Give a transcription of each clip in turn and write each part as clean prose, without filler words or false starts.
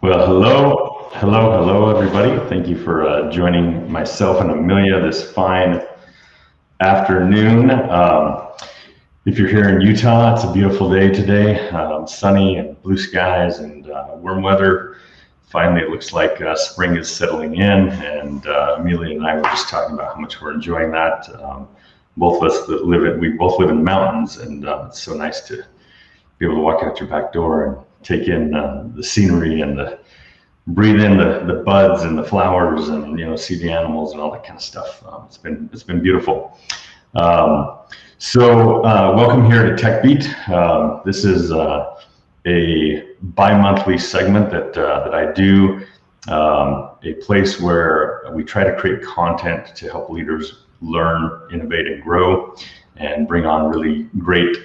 Well, hello, everybody. Thank you for joining myself and Amelia this fine afternoon. If you're here in Utah, it's a beautiful day today, sunny and blue skies and warm weather. Finally, it looks like spring is settling in, and Amelia and I were just talking about how much we're enjoying that. Both of us we both live in the mountains, and it's so nice to be able to walk out your back door and take in the scenery and breathe in the buds and the flowers, and see the animals and all that kind of stuff. It's been beautiful. So welcome here to Tech Beat. This is a bi-monthly segment that I do, a place where we try to create content to help leaders learn, innovate, and grow, and bring on really great,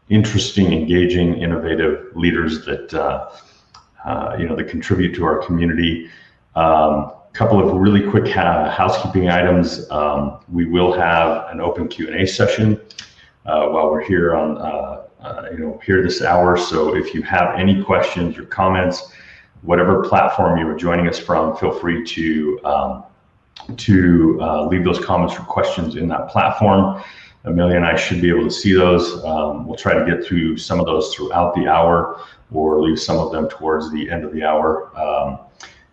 interesting, engaging, innovative leaders that that contribute to our community. Couple of really quick housekeeping items. We will have an open Q&A session while we're here on here this hour. So if you have any questions or comments, whatever platform you are joining us from, feel free to leave those comments or questions in that platform. Amelia and I should be able to see those. We'll try to get through some of those throughout the hour, or leave some of them towards the end of the hour.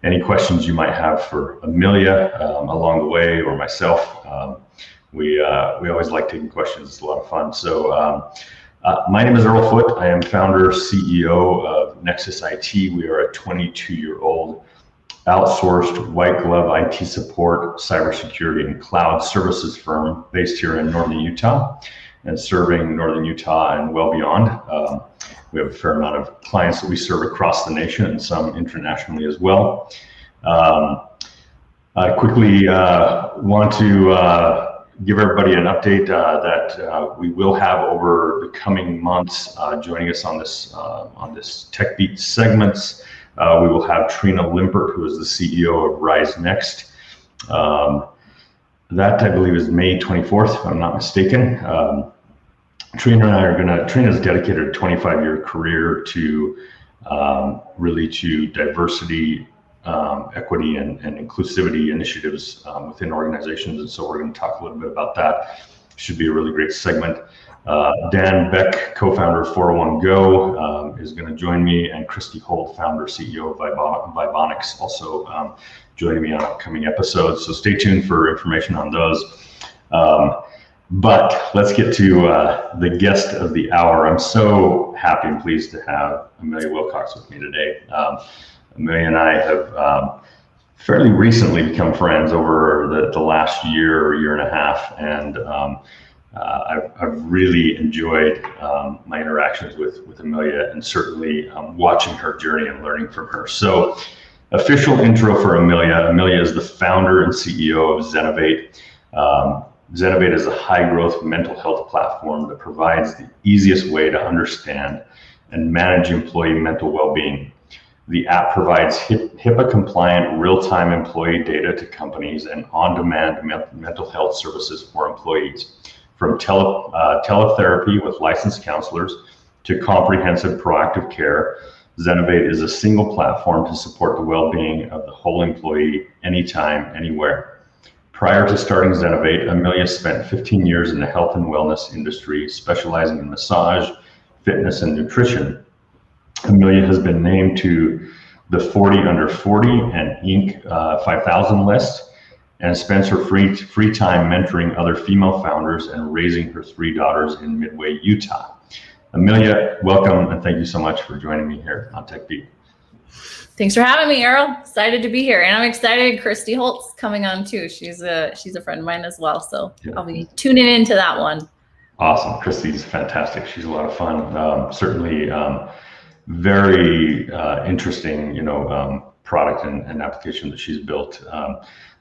Any questions you might have for Amelia along the way, or myself, we always like taking questions. It's a lot of fun. So my name is Earl Foote. I am founder, CEO of Nexus IT. We are a 22-year-old outsourced white glove IT support, cybersecurity, and cloud services firm based here in northern Utah, and serving northern Utah and well beyond. We have a fair amount of clients that we serve across the nation, and some internationally as well. I quickly want to give everybody an update that we will have over the coming months joining us on this Tech Beat segments. We will have Trina Limpert, who is the CEO of Rise Next. That, I believe, is May 24th, if I'm not mistaken. Trina and I Trina's dedicated a 25-year career to diversity, equity, and inclusivity initiatives within organizations. And so we're going to talk a little bit about that. Should be a really great segment. Dan Beck, co-founder of 401 Go, is going to join me, and Christy Holt, founder, CEO of Vibonics, also joining me on upcoming episodes. So stay tuned for information on those. But let's get to the guest of the hour. I'm so happy and pleased to have Amelia Wilcox with me today. Amelia and I have fairly recently become friends over the last year and a half, and I've really enjoyed my interactions with Amelia, and certainly watching her journey and learning from her. So, official intro for Amelia. Amelia is the founder and CEO of Zenovate. Zenovate is a high-growth mental health platform that provides the easiest way to understand and manage employee mental well-being. The app provides HIPAA-compliant real-time employee data to companies and on-demand mental health services for employees. From teletherapy with licensed counselors to comprehensive proactive care, Zenovate is a single platform to support the well-being of the whole employee anytime, anywhere. Prior to starting Zenovate, Amelia spent 15 years in the health and wellness industry, specializing in massage, fitness, and nutrition. Amelia has been named to the 40 Under 40 and Inc. 5000 list, and spends her free time mentoring other female founders and raising her 3 daughters in Midway, Utah. Amelia, welcome, and thank you so much for joining me here on Tech Beat. Thanks for having me, Earl. Excited to be here, and I'm excited Christy Holt's coming on too. She's a friend of mine as well, so yeah. I'll be tuning into that one. Awesome. Christy's fantastic. She's a lot of fun. Certainly very interesting, product and application that she's built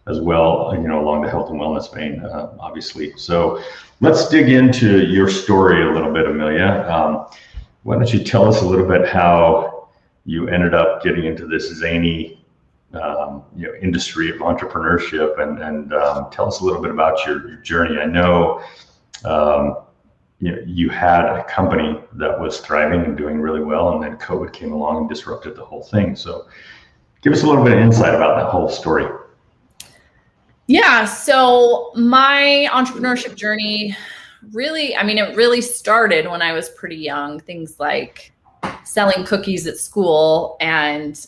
as well, along the health and wellness vein, obviously. So let's dig into your story a little bit, Amelia. Why don't you tell us a little bit how you ended up getting into this zany industry of entrepreneurship, and tell us a little bit about your journey. I know you had a company that was thriving and doing really well, and then COVID came along and disrupted the whole thing. So give us a little bit of insight about that whole story. Yeah, so my entrepreneurship journey really, it really started when I was pretty young. Things like selling cookies at school and,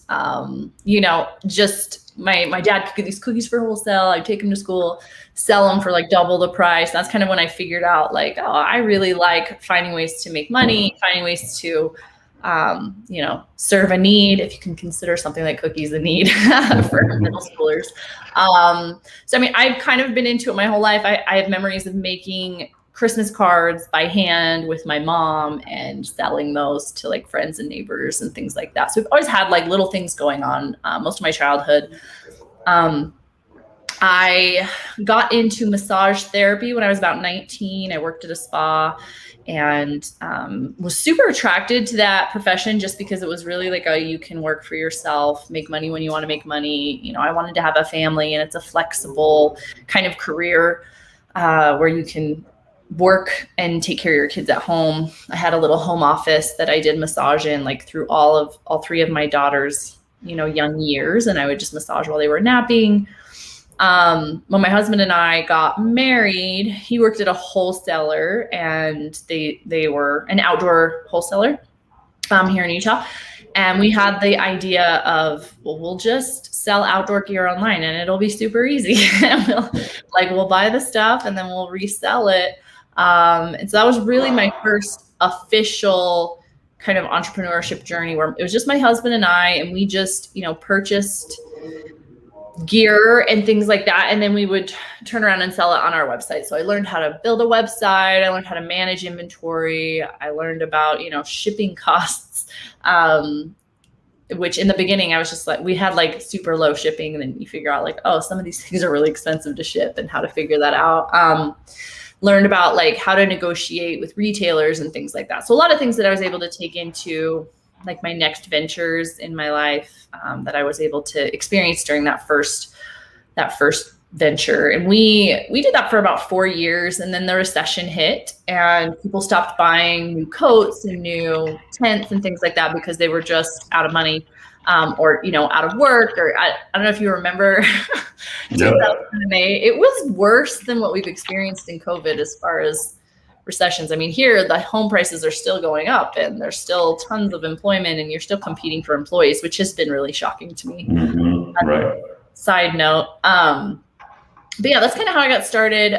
just my dad could get these cookies for wholesale. I'd take them to school, sell them for like double the price. That's kind of when I figured out like, oh, I really like finding ways to make money, finding ways to, serve a need, if you can consider something like cookies a need for middle schoolers. I've kind of been into it my whole life. I have memories of making Christmas cards by hand with my mom and selling those to like friends and neighbors and things like that. So we've always had like little things going on most of my childhood. I got into massage therapy when I was about 19. I worked at a spa and was super attracted to that profession just because it was really like you can work for yourself, make money when you want to make money. I wanted to have a family, and it's a flexible kind of career where you can work and take care of your kids at home. I had a little home office that I did massage in like through all three of my daughters, young years. And I would just massage while they were napping. When my husband and I got married, he worked at a wholesaler, and they were an outdoor wholesaler here in Utah. And we had the idea of, well, we'll just sell outdoor gear online and it'll be super easy. We'll buy the stuff and then we'll resell it. And so that was really my first official kind of entrepreneurship journey, where it was just my husband and I, and we just, purchased gear and things like that. And then we would turn around and sell it on our website. So I learned how to build a website. I learned how to manage inventory. I learned about, shipping costs, which in the beginning I was just like, we had like super low shipping. And then you figure out like, oh, some of these things are really expensive to ship, and how to figure that out. Learned about like how to negotiate with retailers and things like that. So a lot of things that I was able to take into like my next ventures in my life that I was able to experience during that first venture. And we did that for about 4 years, and then the recession hit and people stopped buying new coats and new tents and things like that because they were just out of money. Or, out of work, or I don't know if you remember 2008. It was worse than what we've experienced in COVID as far as recessions. Here, the home prices are still going up, and there's still tons of employment, and you're still competing for employees, which has been really shocking to me. Mm-hmm. Right. Side note. But yeah, that's kind of how I got started.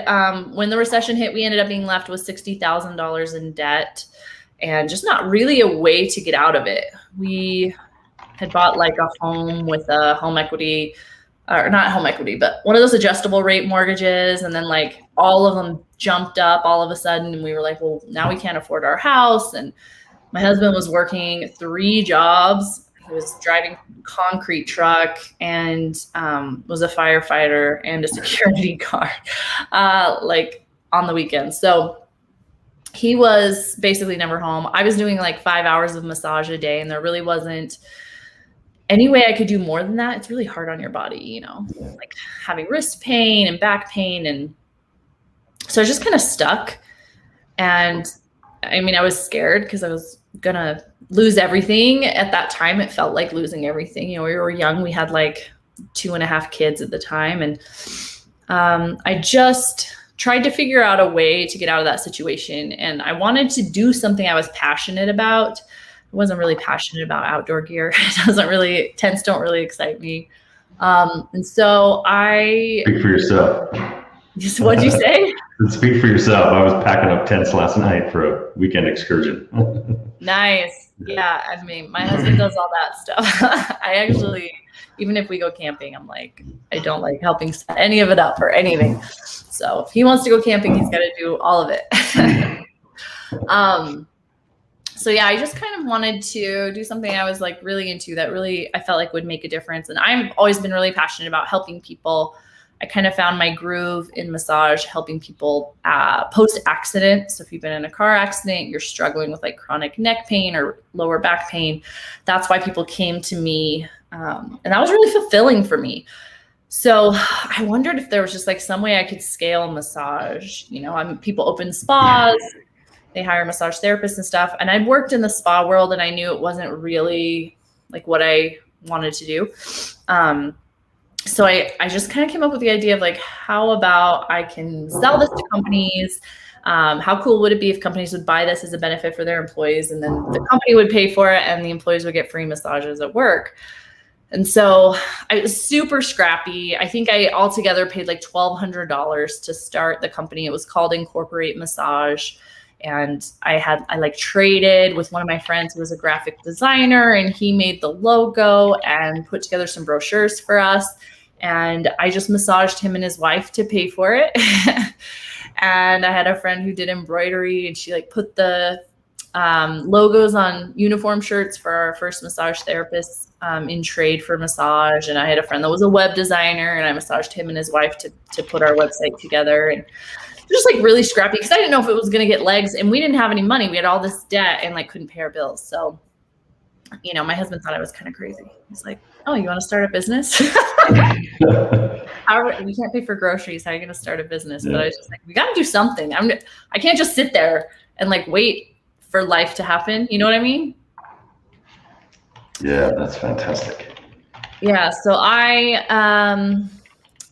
When the recession hit, we ended up being left with $60,000 in debt and just not really a way to get out of it. We had bought like a home with a home equity, or not home equity, but one of those adjustable rate mortgages. And then like all of them jumped up all of a sudden. And we were like, well, now we can't afford our house. And my husband was working 3 jobs. He was driving a concrete truck and was a firefighter and a security guard, like on the weekends. So he was basically never home. I was doing like 5 hours of massage a day, and there really wasn't any way I could do more than that. It's really hard on your body, like having wrist pain and back pain. And so I was just kind of stuck. And I was scared because I was going to lose everything. At that time, it felt like losing everything. We were young. We had like 2.5 kids at the time. And I just tried to figure out a way to get out of that situation. And I wanted to do something I was passionate about. I wasn't really passionate about outdoor gear. Tents don't really excite me. And so Speak for yourself. What'd you say? Speak for yourself. I was packing up tents last night for a weekend excursion. Nice. Yeah. My husband does all that stuff. I actually, even if we go camping, I'm like, I don't like helping set any of it up or anything. So if he wants to go camping, he's got to do all of it. So yeah, I just kind of wanted to do something I was like really into that really I felt like would make a difference. And I've always been really passionate about helping people. I kind of found my groove in massage, helping people post-accident. So if you've been in a car accident, you're struggling with like chronic neck pain or lower back pain, that's why people came to me. And that was really fulfilling for me. So I wondered if there was just like some way I could scale massage. People open spas. they hire massage therapists and stuff. And I'd worked in the spa world and I knew it wasn't really like what I wanted to do. So I just kind of came up with the idea of like, how about I can sell this to companies? How cool would it be if companies would buy this as a benefit for their employees, and then the company would pay for it and the employees would get free massages at work? And so I was super scrappy. I think I altogether paid like $1,200 to start the company. It was called Incorporate Massage. And I like traded with one of my friends who was a graphic designer, and he made the logo and put together some brochures for us. And I just massaged him and his wife to pay for it. And I had a friend who did embroidery, and she like put the logos on uniform shirts for our first massage therapists in trade for massage. And I had a friend that was a web designer, and I massaged him and his wife to put our website together. And just like really scrappy because I didn't know if it was going to get legs, and we didn't have any money. We had all this debt and like couldn't pay our bills. So, you know, my husband thought I was kind of crazy. He's like, "Oh, you want to start a business? We can't pay for groceries. How are you going to start a business?" Yeah. But I was just like, we got to do something. I can't just sit there and like wait for life to happen. You know what I mean? Yeah, that's fantastic. Yeah. So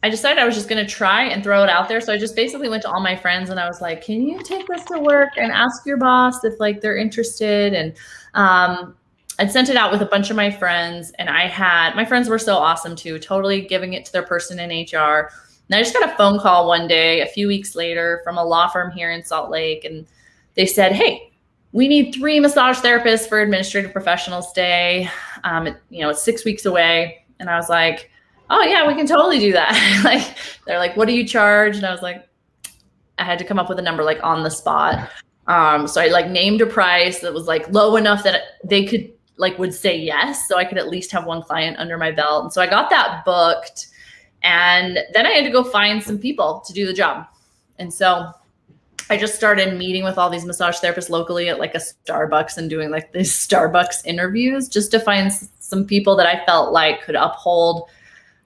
I decided I was just going to try and throw it out there. So I just basically went to all my friends and I was like, can you take this to work and ask your boss if like they're interested? And I'd sent it out with a bunch of my friends, and my friends were so awesome too, totally giving it to their person in HR. And I just got a phone call one day, a few weeks later, from a law firm here in Salt Lake. And they said, "Hey, we need 3 massage therapists for Administrative Professionals Day. It's 6 weeks away." And I was like, "Oh yeah, we can totally do that." Like, they're like, "What do you charge?" And I was like, I had to come up with a number like on the spot. So I like named a price that was like low enough that they could would say yes. So I could at least have one client under my belt. And so I got that booked, and then I had to go find some people to do the job. And so I just started meeting with all these massage therapists locally at like a Starbucks and doing like these Starbucks interviews just to find some people that I felt like could uphold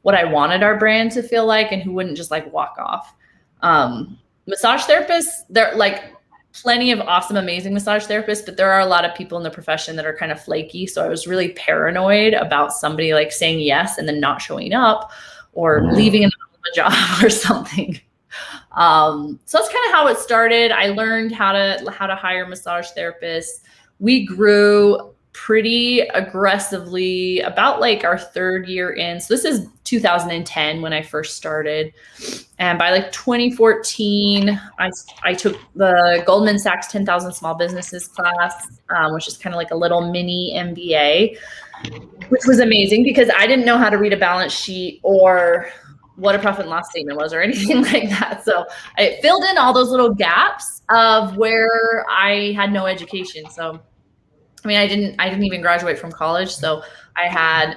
what I wanted our brand to feel like and who wouldn't just like walk off. Massage therapists, they're like plenty of awesome, amazing massage therapists, but there are a lot of people in the profession that are kind of flaky. So I was really paranoid about somebody like saying yes and then not showing up or leaving in the middle of a job or something. So that's kind of how it started. I learned how to hire massage therapists. We grew pretty aggressively about like our 3rd year in. So this is 2010 when I first started. And by like 2014, I took the Goldman Sachs 10,000 Small Businesses class, which is kind of like a little mini MBA, which was amazing because I didn't know how to read a balance sheet or what a profit and loss statement was or anything like that. So I filled in all those little gaps of where I had no education. So I mean, I didn't even graduate from college. So I had,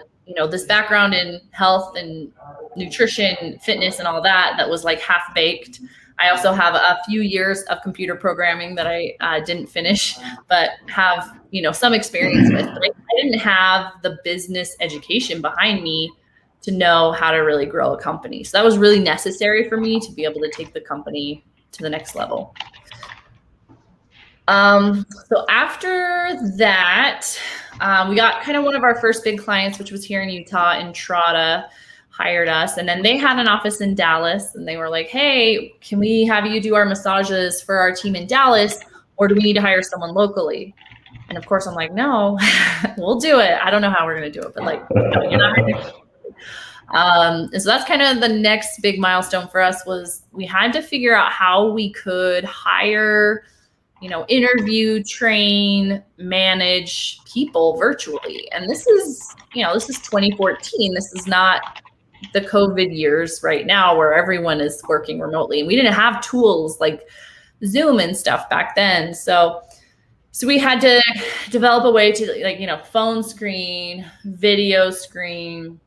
this background in health and nutrition, fitness and all that was like half baked. I also have a few years of computer programming that I didn't finish, but have, some experience with. But I didn't have the business education behind me to know how to really grow a company. So that was really necessary for me to be able to take the company to the next level. So after that, we got kind of one of our first big clients, which was here in Utah, Entrada, hired us. And then they had an office in Dallas, and they were like, "Hey, can we have you do our massages for our team in Dallas, or do we need to hire someone locally?" And of course I'm like, "No, we'll do it. I don't know how we're going to do it, but like, no, you're not going to do it." And so that's kind of the next big milestone for us was we had to figure out how we could hire, interview, train, manage people virtually. And this is 2014. This is not the COVID years right now where everyone is working remotely. And we didn't have tools like Zoom and stuff back then. So we had to develop a way to phone screen, video screen.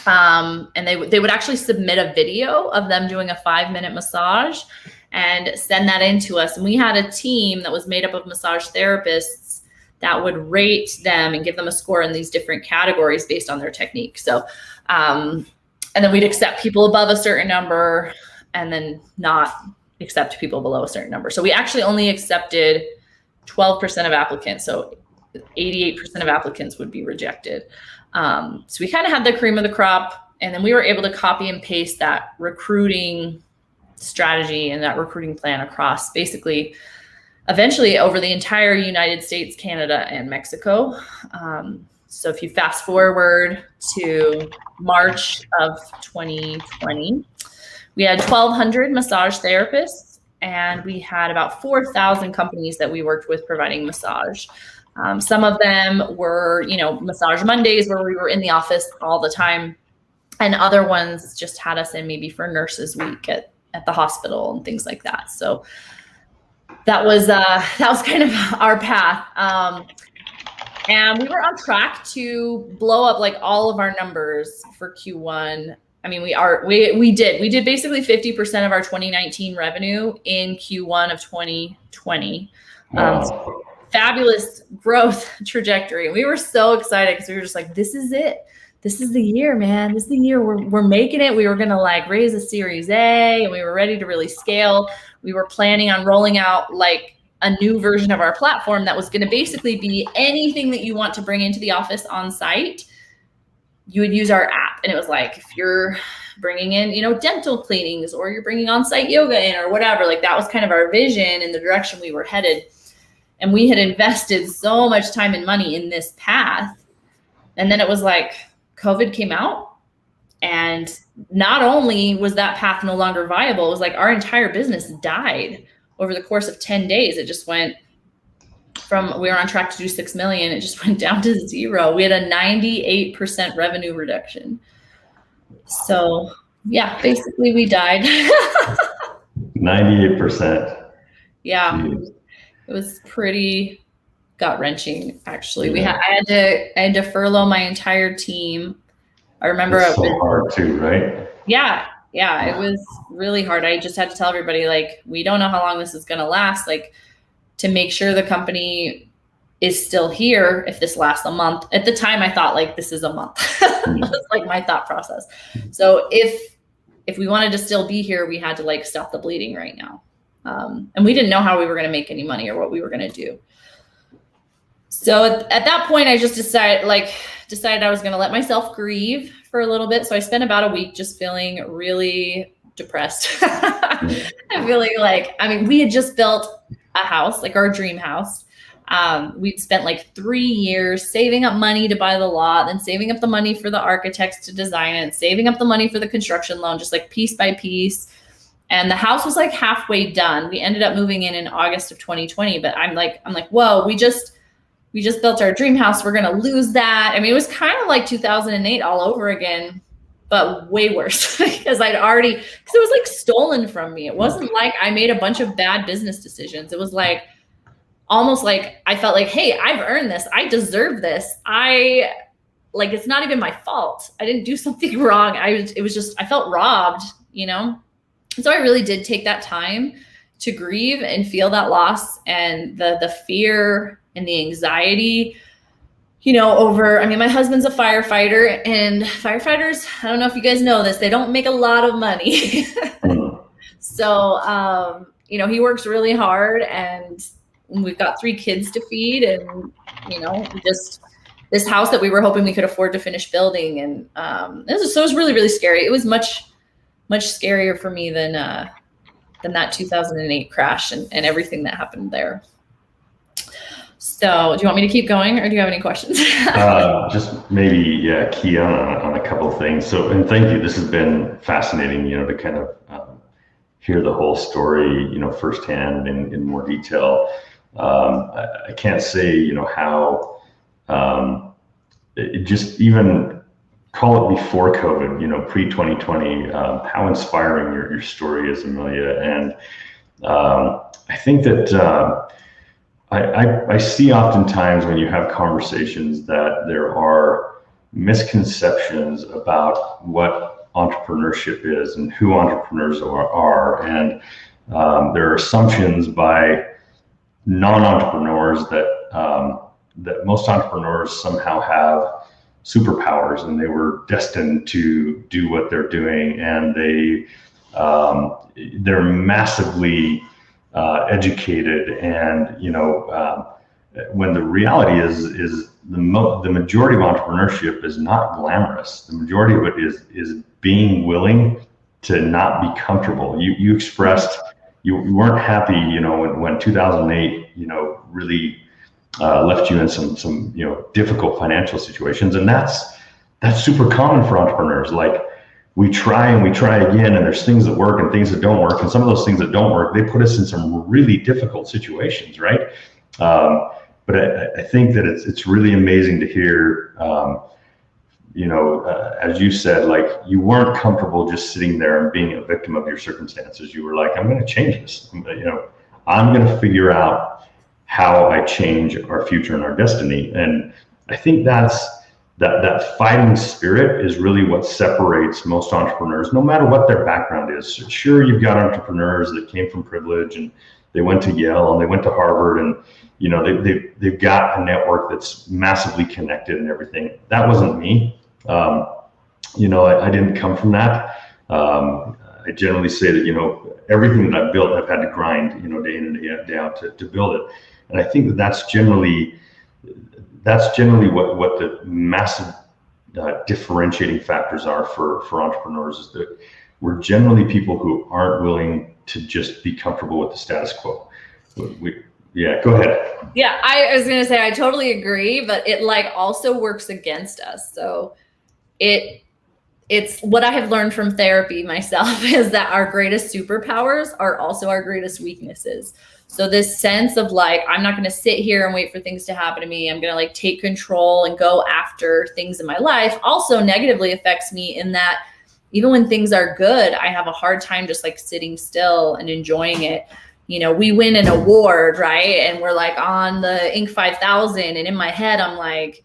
And they would actually submit a video of them doing a 5-minute massage and send that in to us. And we had a team that was made up of massage therapists that would rate them and give them a score in these different categories based on their technique. So, and then we'd accept people above a certain number and then not accept people below a certain number. So we actually only accepted 12% of applicants. So 88% of applicants would be rejected. So we kind of had the cream of the crop, and then we were able to copy and paste that recruiting strategy and that recruiting plan across basically eventually over the entire United States, Canada, and Mexico. So if you fast forward to March of 2020, we had 1,200 massage therapists, and we had about 4,000 companies that we worked with providing massage. Some of them were, Massage Mondays where we were in the office all the time, and other ones just had us in maybe for Nurses Week at the hospital and things like that. So that was kind of our path. And we were on track to blow up like all of our numbers for Q1. I mean, we did basically 50% of our 2019 revenue in Q1 of 2020. Wow. Fabulous growth trajectory. We were so excited because we were just like, this is it. This is the year, man. This is the year we're making it. We were going to like raise a Series A, and we were ready to really scale. We were planning on rolling out like a new version of our platform that was going to basically be anything that you want to bring into the office on site, you would use our app. And it was like, if you're bringing in, dental cleanings, or you're bringing on-site yoga in, or whatever, like that was kind of our vision and the direction we were headed. And we had invested so much time and money in this path. And then it was like COVID came out, and not only was that path no longer viable, it was like our entire business died over the course of 10 days. It just went from, we were on track to do 6 million. It just went down to 0. We had a 98% revenue reduction. So yeah, basically we died. 98%. Yeah. Jeez. It was pretty gut-wrenching, actually. I had to furlough my entire team. I remember it's so hard too, right? Yeah, it was really hard. I just had to tell everybody, like, we don't know how long this is going to last, like, to make sure the company is still here if this lasts a month. At the time, I thought, like, this is a month. That's like my thought process. So if we wanted to still be here, we had to like stop the bleeding right now. And we didn't know how we were going to make any money or what we were going to do. So at that point, I just decided I was going to let myself grieve for a little bit. So I spent about a week just feeling really depressed. I'm feeling like, we had just built a house, like our dream house. We'd spent like 3 years saving up money to buy the lot, then saving up the money for the architects to design it, saving up the money for the construction loan, just like piece by piece. And the house was like halfway done. We ended up moving in August of 2020, but I'm like, whoa, we just built our dream house. We're going to lose that. It was kind of like 2008 all over again, but way worse because it was like stolen from me. It wasn't like I made a bunch of bad business decisions. It was like, almost like I felt like, hey, I've earned this. I deserve this. It's not even my fault. I didn't do something wrong. I felt robbed, So I really did take that time to grieve and feel that loss and the fear and the anxiety, over, my husband's a firefighter, and firefighters, I don't know if you guys know this, they don't make a lot of money. So, he works really hard, and we've got 3 kids to feed, and, just this house that we were hoping we could afford to finish building. And it was really, really scary. It was much, much scarier for me than that 2008 crash and everything that happened there. So do you want me to keep going, or do you have any questions? Just maybe, key on a couple of things. So, and thank you. This has been fascinating, to kind of hear the whole story, firsthand in more detail. I can't say, how it just even call it before COVID, pre-2020, how inspiring your story is, Amelia. And I think that I see oftentimes when you have conversations that there are misconceptions about what entrepreneurship is and who entrepreneurs are. And there are assumptions by non-entrepreneurs that most entrepreneurs somehow have superpowers and they were destined to do what they're doing, and they're massively educated, and when the reality is the majority of entrepreneurship is not glamorous. The majority of it is being willing to not be comfortable. You expressed you weren't happy, when 2008, really left you in some difficult financial situations, and that's super common for entrepreneurs. Like, we try and we try again, and there's things that work and things that don't work, and some of those things that don't work, they put us in some really difficult situations, right? But I think that it's really amazing to hear, as you said, like, you weren't comfortable just sitting there and being a victim of your circumstances. You were like, I'm going to change this. I'm going to figure out how I change our future and our destiny. And I think that fighting spirit is really what separates most entrepreneurs, no matter what their background is. Sure, you've got entrepreneurs that came from privilege and they went to Yale and they went to Harvard, and they've got a network that's massively connected and everything. That wasn't me. I didn't come from that. I generally say that, everything that I've built, I've had to grind, day in and day out to build it. And I think that's generally what the massive differentiating factors are for entrepreneurs, is that we're generally people who aren't willing to just be comfortable with the status quo. Yeah, go ahead. Yeah, I was going to say, I totally agree, but it also works against us. So it's what I have learned from therapy myself is that our greatest superpowers are also our greatest weaknesses. So this sense of I'm not going to sit here and wait for things to happen to me. I'm going to take control and go after things in my life also negatively affects me in that even when things are good, I have a hard time just sitting still and enjoying it. We win an award, right? And we're on the Inc. 5000. And in my head, I'm like,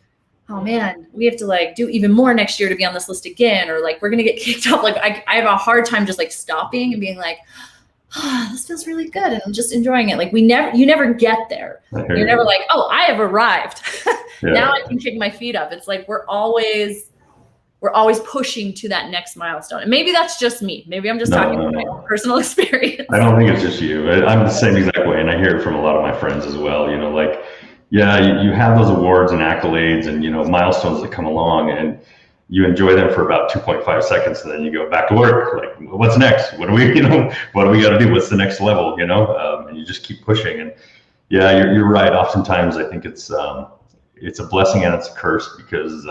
oh man, we have to do even more next year to be on this list again. Or we're going to get kicked off. I have a hard time just stopping and being this feels really good. And I'm just enjoying it. You never get there. You're never oh, I have arrived. Yeah. Now I can kick my feet up. It's we're always pushing to that next milestone. And maybe that's just me. Maybe I'm just talking about my own personal experience. I don't think it's just you. I'm the same exact way. And I hear it from a lot of my friends as well. You have those awards and accolades and, milestones that come along, and you enjoy them for about 2.5 seconds. And then you go back to work. What's next? What do we got to do? What's the next level? And you just keep pushing. And yeah, you're right. Oftentimes I think it's a blessing and it's a curse, because,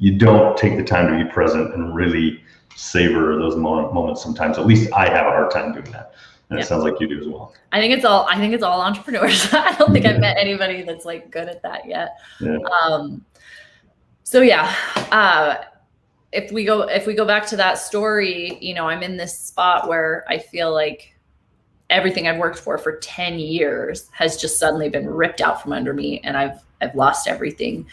you don't take the time to be present and really savor those moments sometimes. At least I have a hard time doing that. And It sounds like you do as well. I think it's all entrepreneurs. I don't think I've met anybody that's good at that yet. Yeah. If we go back to that story, I'm in this spot where I feel like everything I've worked for 10 years has just suddenly been ripped out from under me, and I've lost everything.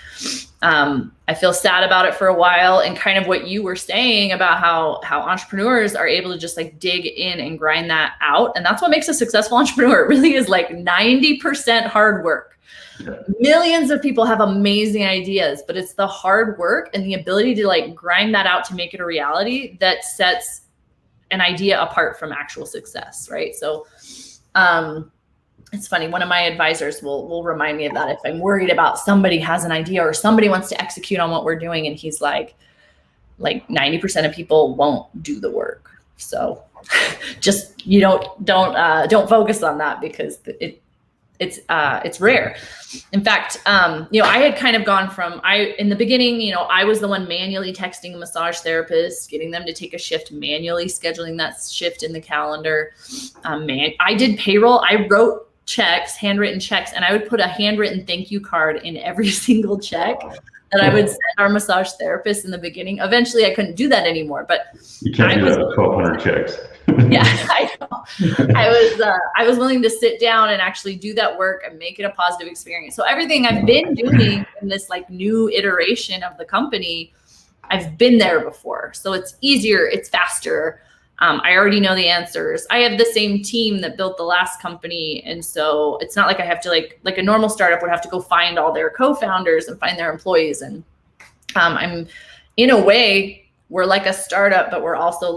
I feel sad about it for a while, and kind of what you were saying about how entrepreneurs are able to just dig in and grind that out. And that's what makes a successful entrepreneur. It really is 90% hard work. Yeah. Millions of people have amazing ideas, but it's the hard work and the ability to grind that out to make it a reality that sets an idea apart from actual success. Right. So, it's funny. One of my advisors will remind me of that if I'm worried about somebody has an idea or somebody wants to execute on what we're doing. And he's like 90% of people won't do the work. So just, don't focus on that, because it's rare. In fact, I had kind of gone from, in the beginning, I was the one manually texting a massage therapist, getting them to take a shift, manually scheduling that shift in the calendar. I did payroll. I wrote checks, handwritten checks, and I would put a handwritten thank you card in every single check that I would send our massage therapist in the beginning. Eventually I couldn't do that anymore, but you can't do that with 1,200 checks. Yeah, I know. I was willing to sit down and actually do that work and make it a positive experience. So everything I've been doing in this new iteration of the company, I've been there before. So it's easier, it's faster. I already know the answers. I have the same team that built the last company. And so it's not like I have to like a normal startup would have to go find all their co-founders and find their employees. And I'm in a way, we're like a startup, but we're also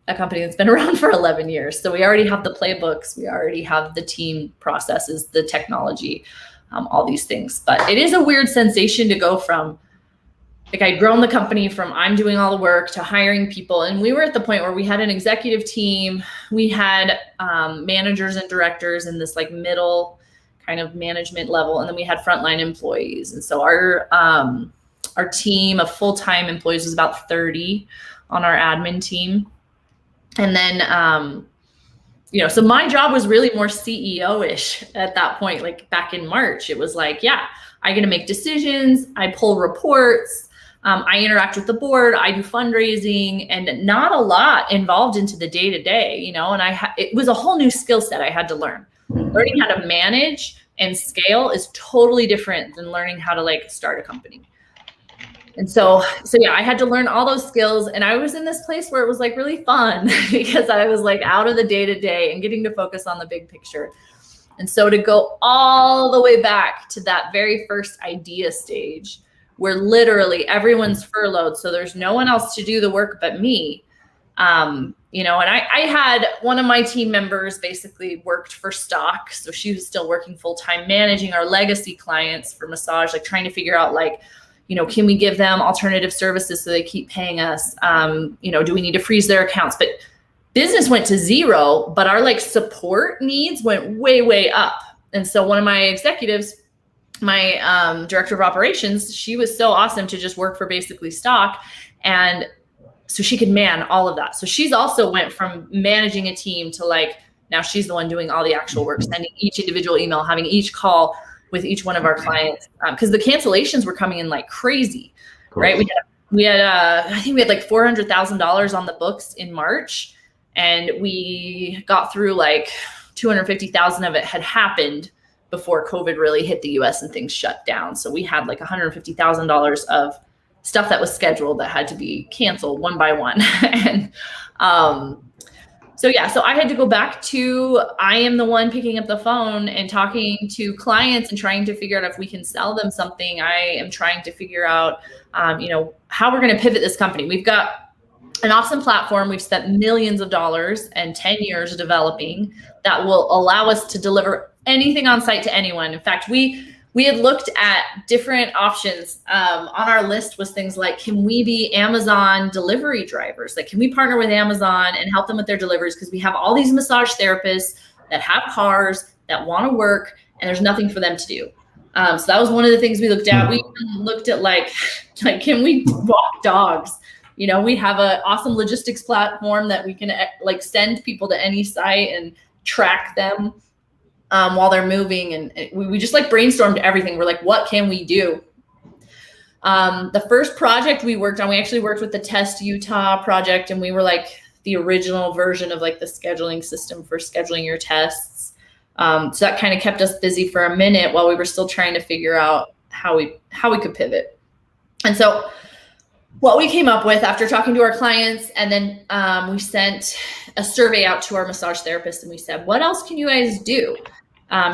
a company that's been around for 11 years. So we already have the playbooks, we already have the team processes, the technology, all these things. But it is a weird sensation to go from, like, I'd grown the company from I'm doing all the work to hiring people. And we were at the point where we had an executive team, we had managers and directors in this like middle kind of management level, and then we had frontline employees. And so our team of full-time employees was about 30 on our admin team. And then, so my job was really more CEO-ish at that point. Like back in March, it was like, yeah, I get to make decisions, I pull reports, I interact with the board, I do fundraising, and not a lot involved into the day-to-day, and it was a whole new skill set I had to learn. Learning how to manage and scale is totally different than learning how to like start a company. And so yeah, I had to learn all those skills, and I was in this place where it was like really fun because I was like out of the day-to-day and getting to focus on the big picture. And so to go all the way back to that very first idea stage where literally everyone's furloughed, so there's no one else to do the work but me. And I had one of my team members basically worked for stock. So she was still working full-time, managing our legacy clients for massage, like trying to figure out like, can we give them alternative services so they keep paying us? Do we need to freeze their accounts? But business went to zero, but our like support needs went way, way up. And so one of my executives, my director of operations, she was so awesome to just work for basically stock. And so she could man all of that. So she's also went from managing a team to like, now she's the one doing all the actual work, sending each individual email, having each call with each one of our clients, because the cancellations were coming in like crazy, right? We had I think we had like $400,000 on the books in March, and we got through like 250,000 of it had happened before COVID really hit the US and things shut down. So we had like $150,000 of stuff that was scheduled that had to be canceled one by one. And so I had to go back to, I am the one picking up the phone and talking to clients and trying to figure out if we can sell them something. I am trying to figure out, how we're going to pivot this company. We've got an awesome platform. We've spent millions of dollars and 10 years developing that will allow us to deliver anything on site to anyone. In fact, we had looked at different options. On our list was things like, can we be Amazon delivery drivers? Like, can we partner with Amazon and help them with their deliveries? Because we have all these massage therapists that have cars that want to work, and there's nothing for them to do. So that was one of the things we looked at. We looked at like, can we walk dogs? We have an awesome logistics platform that we can like send people to any site and track them while they're moving. And we just like brainstormed everything. We're like, what can we do? The first project we worked on, we actually worked with the Test Utah project, and we were like the original version of like the scheduling system for scheduling your tests. So that kind of kept us busy for a minute while we were still trying to figure out how we could pivot. And so what we came up with after talking to our clients, and then we sent a survey out to our massage therapists, and we said, what else can you guys do?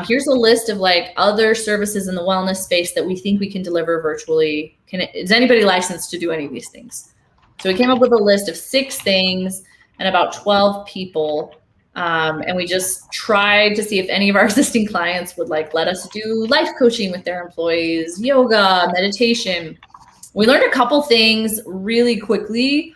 Here's a list of like other services in the wellness space that we think we can deliver virtually. Is anybody licensed to do any of these things? So we came up with a list of 6 things and about 12 people. And we just tried to see if any of our existing clients would like let us do life coaching with their employees, yoga, meditation. We learned a couple things really quickly.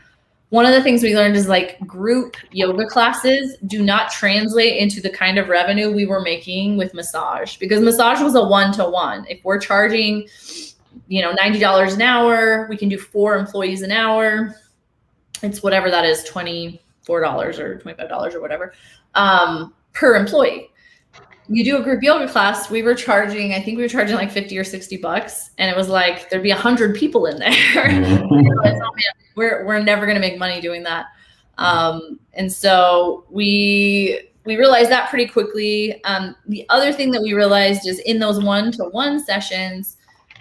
One of the things we learned is like group yoga classes do not translate into the kind of revenue we were making with massage, because massage was a one-to-one. If we're charging, $90 an hour, we can do 4 employees an hour. It's whatever that is, $24 or $25 or whatever, per employee. You do a group yoga class, I think we were charging like $50 or $60, and it was like, there'd be 100 people in there. We're never going to make money doing that. And so we realized that pretty quickly. The other thing that we realized is in those one-to-one sessions,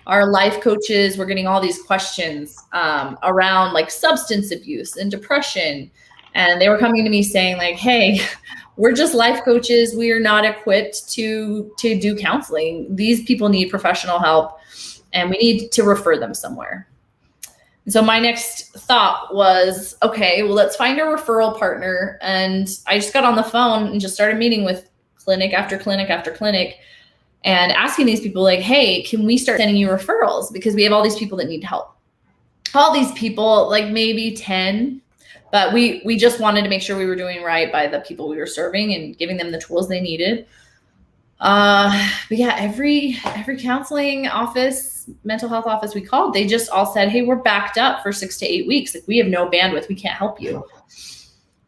our life coaches were getting all these questions around like substance abuse and depression. And they were coming to me saying like, hey, we're just life coaches. We are not equipped to do counseling. These people need professional help, and we need to refer them somewhere. So my next thought was, okay, well, let's find a referral partner. And I just got on the phone and just started meeting with clinic after clinic after clinic and asking these people like, hey, can we start sending you referrals? Because we have all these people that need help. All these people, like maybe 10, but we just wanted to make sure we were doing right by the people we were serving and giving them the tools they needed. But yeah, every counseling office, mental health office we called, they just all said, hey, we're backed up for 6 to 8 weeks. Like, we have no bandwidth. We can't help you.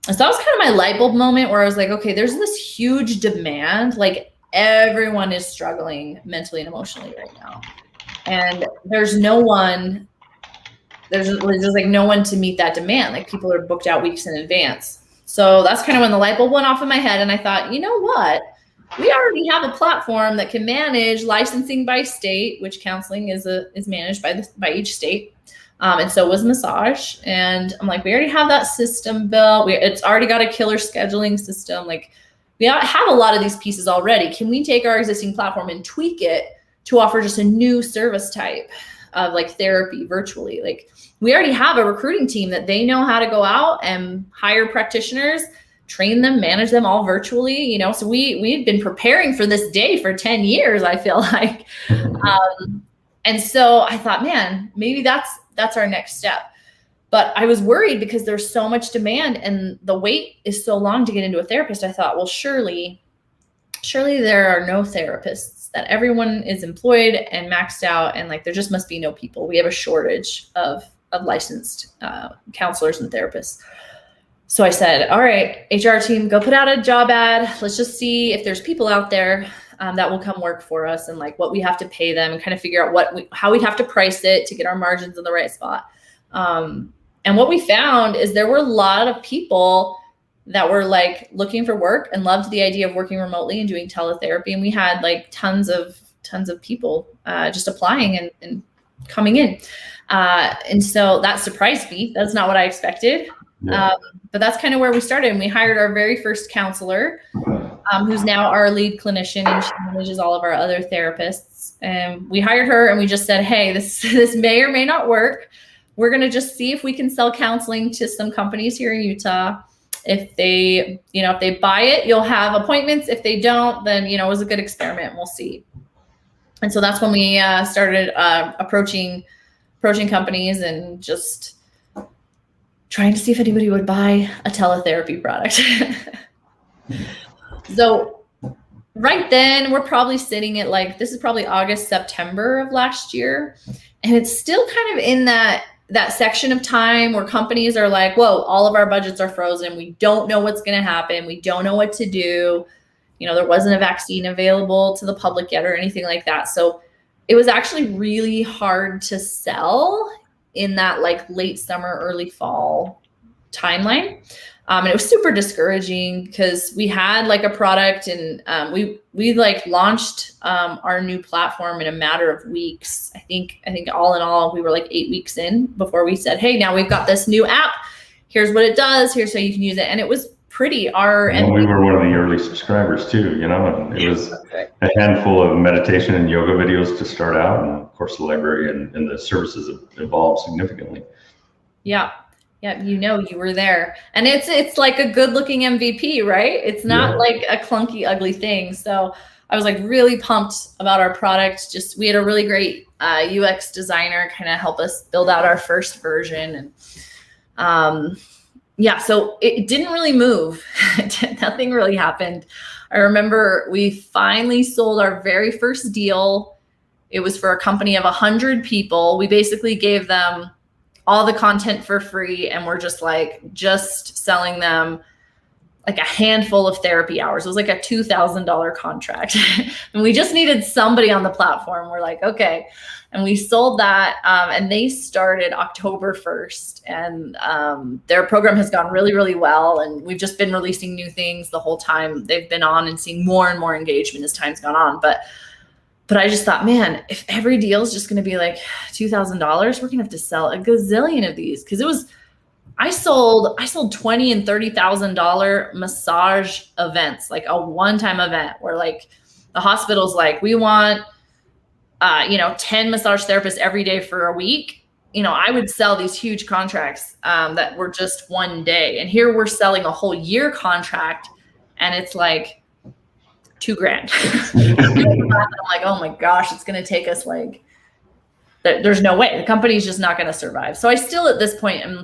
And so that was kind of my light bulb moment where I was like, okay, there's this huge demand. Like, everyone is struggling mentally and emotionally right now. And there's like no one to meet that demand. Like, people are booked out weeks in advance. So that's kind of when the light bulb went off in my head. And I thought, you know what? We already have a platform that can manage licensing by state, which counseling is managed by each state. And so was massage. And I'm like, we already have that system built. It's already got a killer scheduling system. Like, we have a lot of these pieces already. Can we take our existing platform and tweak it to offer just a new service type of like therapy virtually? Like, we already have a recruiting team that they know how to go out and hire practitioners, train them, manage them all virtually, you know? So we've been preparing for this day for 10 years, I feel like. And so I thought, man, maybe that's our next step. But I was worried because there's so much demand and the wait is so long to get into a therapist. I thought, well, surely there are no therapists, that everyone is employed and maxed out, and like, there just must be no people. We have a shortage of licensed counselors and therapists. So I said, all right, HR team, go put out a job ad. Let's just see if there's people out there that will come work for us, and like what we have to pay them, and kind of figure out how we'd have to price it to get our margins in the right spot. And what we found is there were a lot of people that were like looking for work and loved the idea of working remotely and doing teletherapy. And we had like tons of people just applying and coming in. And so that surprised me. That's not what I expected. Yeah. But that's kind of where we started. And we hired our very first counselor, who's now our lead clinician, and she manages all of our other therapists. And we hired her and we just said, hey, this may or may not work. We're going to just see if we can sell counseling to some companies here in Utah. If they buy it, you'll have appointments. If they don't, then, it was a good experiment. We'll see. And so that's when we started approaching companies and just trying to see if anybody would buy a teletherapy product. So right then, we're probably sitting at like, this is probably August, September of last year. And it's still kind of in that section of time where companies are like, whoa, all of our budgets are frozen. We don't know what's going to happen. We don't know what to do. There wasn't a vaccine available to the public yet or anything like that. So it was actually really hard to sell in that like late summer, early fall timeline. And it was super discouraging because we had like a product and we like launched our new platform in a matter of weeks. I think all in all, we were like 8 weeks in before we said, hey, now we've got this new app. Here's what it does. Here's how you can use it. And it was pretty. We were one of the early subscribers too, and it was a handful of meditation and yoga videos to start out. And of course, the library and the services have evolved significantly. Yeah. Yeah, you were there. And it's like a good looking MVP, right? It's not like a clunky, ugly thing. So I was like really pumped about our product. We had a really great UX designer kind of help us build out our first version. And so it didn't really move. Nothing really happened. I remember we finally sold our very first deal. It was for a company of 100 people. We basically gave them all the content for free. And we're just selling them like a handful of therapy hours. It was like a $2,000 contract. And we just needed somebody on the platform. We're like, okay. And we sold that. And they started October 1st. And their program has gone really, really well. And we've just been releasing new things the whole time they've been on and seeing more and more engagement as time's gone on. But I just thought, man, if every deal is just going to be like $2,000, we're going to have to sell a gazillion of these. Because I sold $20,000 and $30,000 massage events, like a one-time event where like the hospital's like, we want, 10 massage therapists every day for a week. I would sell these huge contracts that were just one day. And here we're selling a whole year contract and it's like $2,000. I'm like, oh my gosh, it's going to take us like, there's no way. The company's just not going to survive. So I still at this point am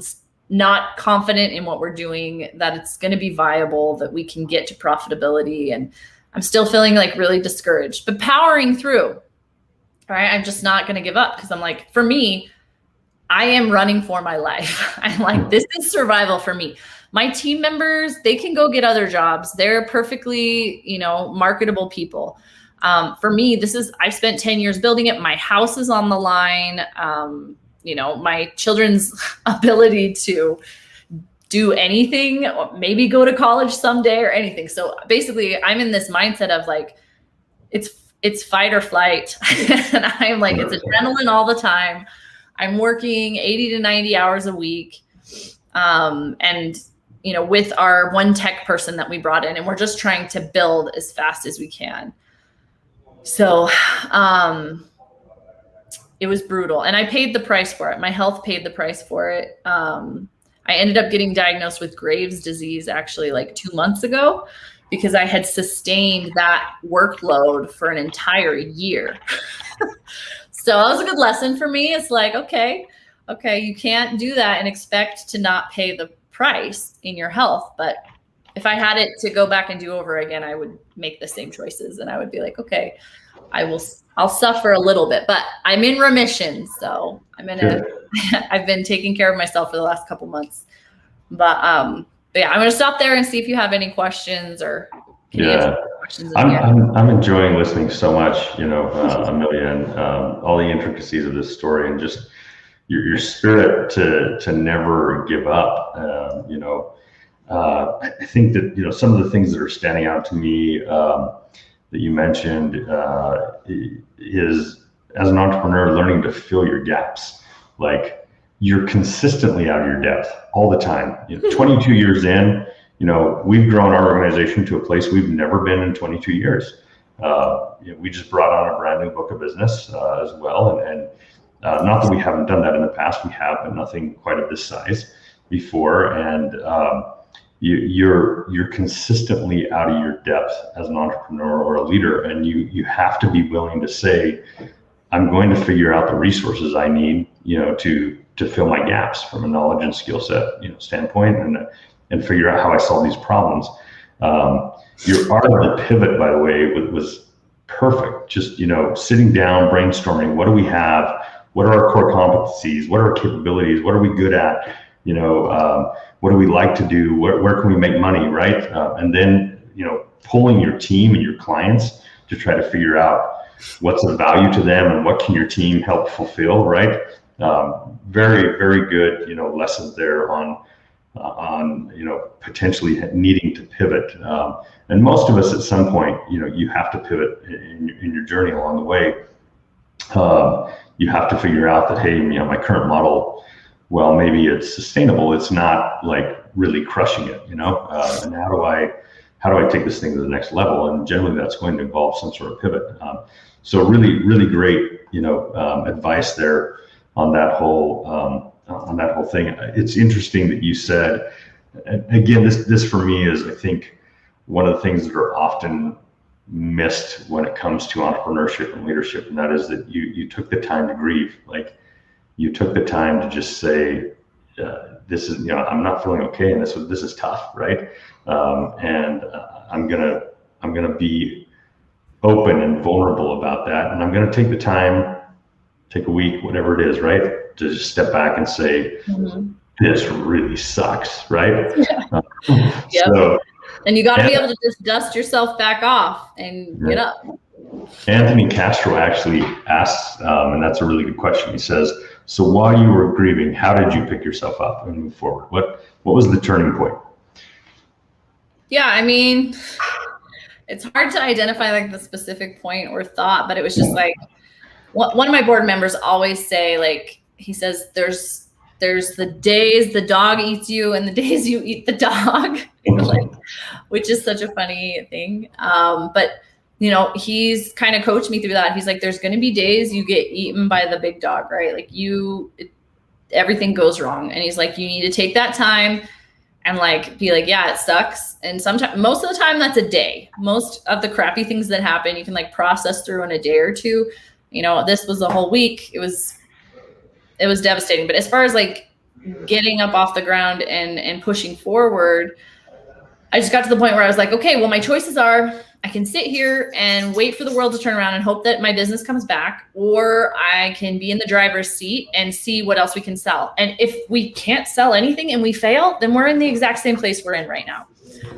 not confident in what we're doing, that it's going to be viable, that we can get to profitability. And I'm still feeling like really discouraged, but powering through. All right. I'm just not going to give up because I'm like, for me, I am running for my life. I'm like, this is survival for me. My team members, they can go get other jobs. They're perfectly, marketable people. For me, I've spent 10 years building it. My house is on the line. My children's ability to do anything, or maybe go to college someday or anything. So basically I'm in this mindset of like, it's fight or flight. And I'm like, it's adrenaline all the time. I'm working 80 to 90 hours a week. With our one tech person that we brought in, and we're just trying to build as fast as we can. So, it was brutal, and I paid the price for it. My health paid the price for it. I ended up getting diagnosed with Graves' disease actually like 2 months ago because I had sustained that workload for an entire year. So that was a good lesson for me. It's like, okay, you can't do that and expect to not pay the price in your health. But if I had it to go back and do over again, I would make the same choices, and I would be like, okay, I'll suffer a little bit, but I'm in remission. So I've been taking care of myself for the last couple months, but yeah, I'm going to stop there and see if you have any questions or questions. I'm enjoying listening so much, Amelia, and all the intricacies of this story, and just your spirit to never give up. I think that, some of the things that are standing out to me, that you mentioned, is as an entrepreneur, learning to fill your gaps. Like, you're consistently out of your depth all the time. 22 years in, we've grown our organization to a place we've never been in 22 years. We just brought on a brand new book of business as well. And not that we haven't done that in the past, we have, but nothing quite of this size before. And you're consistently out of your depth as an entrepreneur or a leader. And you have to be willing to say, I'm going to figure out the resources I need, to fill my gaps from a knowledge and skill set, standpoint, and figure out how I solve these problems. Your art of the pivot, by the way, was perfect. Just, sitting down, brainstorming, what do we have? What are our core competencies? What are our capabilities? What are we good at? What do we like to do? Where can we make money, right? And then, pulling your team and your clients to try to figure out what's of value to them and what can your team help fulfill, right? Very, very good, lessons there on potentially needing to pivot. And most of us at some point, you have to pivot in your journey along the way. You have to figure out that, hey, my current model, well, maybe it's sustainable. It's not like really crushing it, and how do I take this thing to the next level? And generally that's going to involve some sort of pivot. So really, really great, advice there on that whole thing. It's interesting that you said, again, this for me is, I think, one of the things that are often missed when it comes to entrepreneurship and leadership, and that is that you took the time to grieve. Like, you took the time to just say, this is, I'm not feeling okay, and this is tough, right? And I'm gonna be open and vulnerable about that, and I'm gonna take the time, take a week, whatever it is, right, to just step back and say, this really sucks, right? Yeah. Yep. And you got to be able to just dust yourself back off and get up. Anthony Castro actually asks, and that's a really good question. He says, so while you were grieving, how did you pick yourself up and move forward? What was the turning point? Yeah, I mean, it's hard to identify like the specific point or thought, but it was just like, one of my board members always say, like, he says, there's the days the dog eats you and the days you eat the dog, like, which is such a funny thing. But he's kind of coached me through that. He's like, there's going to be days you get eaten by the big dog, right? Like everything goes wrong. And he's like, you need to take that time and like, be like, yeah, it sucks. And sometimes, most of the time that's a day. Most of the crappy things that happen, you can like process through in a day or two. You know, this was a whole week. It was devastating. But as far as like getting up off the ground and pushing forward, I just got to the point where I was like, okay, well, my choices are I can sit here and wait for the world to turn around and hope that my business comes back, or I can be in the driver's seat and see what else we can sell. And if we can't sell anything and we fail, then we're in the exact same place we're in right now.